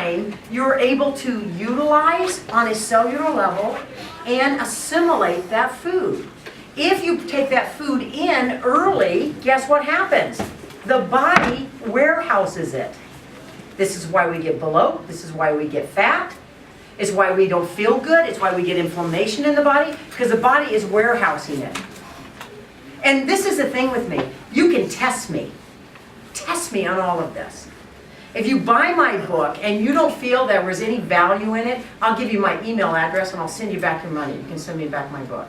time you're able to utilize on a cellular level and assimilate that food. If you take that food in early, guess what happens? The body warehouses it. This is why we get bloat. This is why we get fat. It's why we don't feel good. It's why we get inflammation in the body, because the body is warehousing it. And this is the thing with me. You can test me. Test me on all of this. If you buy my book and you don't feel there was any value in it, I'll give you my email address and I'll send you back your money. You can send me back my book.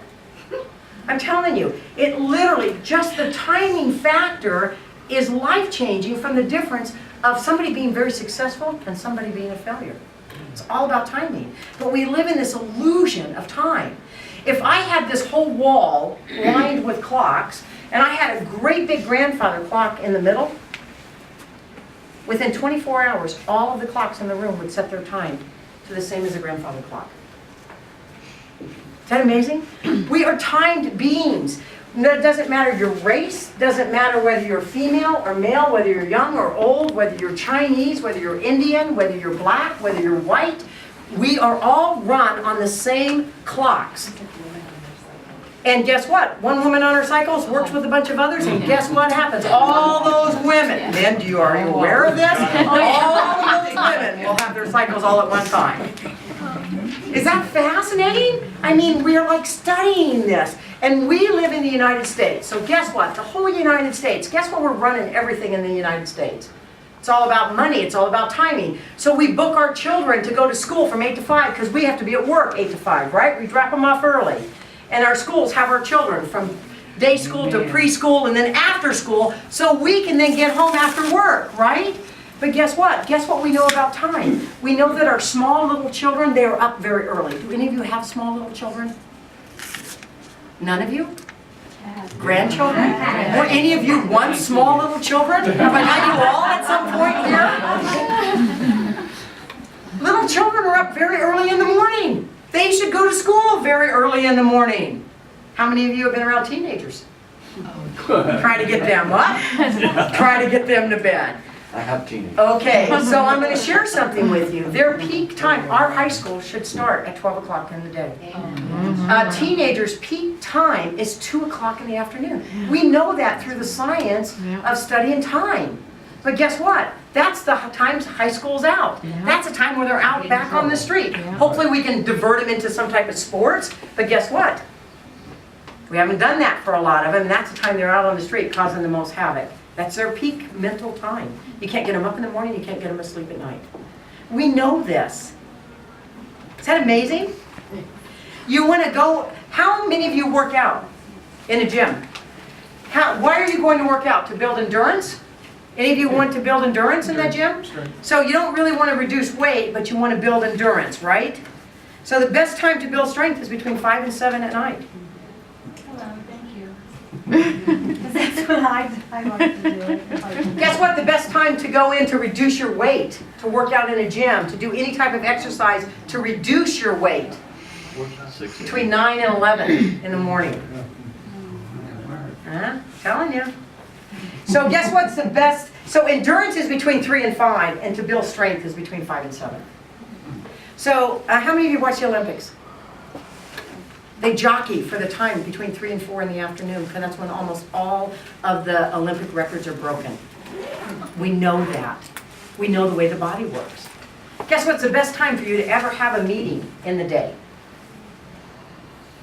I'm telling you, it literally, just the timing factor is life-changing from the difference of somebody being very successful and somebody being a failure. It's all about timing. But we live in this illusion of time. If I had this whole wall lined with clocks, and I had a great big grandfather clock in the middle, within 24 hours, all of the clocks in the room would set their time to the same as the grandfather clock. Is that amazing? We are timed beings. It doesn't matter your race, doesn't matter whether you're female or male, whether you're young or old, whether you're Chinese, whether you're Indian, whether you're black, whether you're white. We are all run on the same clocks. And guess what? One woman on her cycles works with a bunch of others, and guess what happens? All those women, men, are you aware of this? All those women will have their cycles all at one time. Is that fascinating? I mean, we are like studying this. And we live in the United States. So guess what? The whole United States, guess what? We're running everything in the United States. It's all about money. It's all about timing. So we book our children to go to school from 8 to 5 because we have to be at work 8 to 5, right? We drop them off early. And our schools have our children from day school to preschool and then after school so we can then get home after work, right? But guess what? Guess what we know about time? We know that our small little children, they are up very early. Do any of you have small little children? None of you? Grandchildren? Were any of you once small little children? Have I got you all at some point here? Little children are up very early in the morning. They should go to school very early in the morning. How many of you have been around teenagers? Trying to get them what? Trying to get them to bed. I have teenagers. Okay, so I'm going to share something with you. Their peak time, our high school should start at 12 o'clock in the day. Teenagers' peak time is 2 o'clock in the afternoon. We know that through the science of studying time. But guess what? That's the times high school's out. That's the time where they're out back on the street. Hopefully we can divert them into some type of sports, but guess what? We haven't done that for a lot of them. That's the time they're out on the street causing the most havoc. That's their peak mental time. You can't get them up in the morning, you can't get them asleep at night. We know this. Is that amazing? You want to go, how many of you work out in a gym? Why are you going to work out? To build endurance? Any of you want to build endurance in that gym? So you don't really want to reduce weight, but you want to build endurance, right? So the best time to build strength is between 5 and 7 at night. Hello, thank you. That's what I like to do. Guess what? The best time to go in to reduce your weight, to work out in a gym, to do any type of exercise to reduce your weight, between 9 and 11 in the morning. Telling you. So guess what's the best? So endurance is between 3 and 5, and to build strength is between 5 and 7. So how many of you watch the Olympics? They jockey for the time between 3 and 4 in the afternoon, because that's when almost all of the Olympic records are broken. We know that. We know the way the body works. Guess what's the best time for you to ever have a meeting in the day?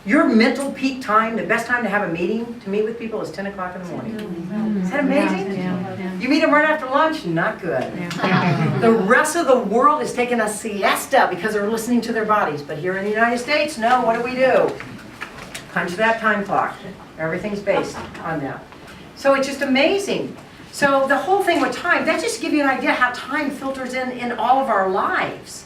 Your mental peak time, the best time to have a meeting, to meet with people, is 10 o'clock in the morning. Is that amazing? You meet them right after lunch? Not good. The rest of the world is taking a siesta because they're listening to their bodies. But here in the United States, no, what do? Punch that time clock. Everything's based on that. So it's just amazing. So the whole thing with time, that just gives you an idea how time filters in all of our lives.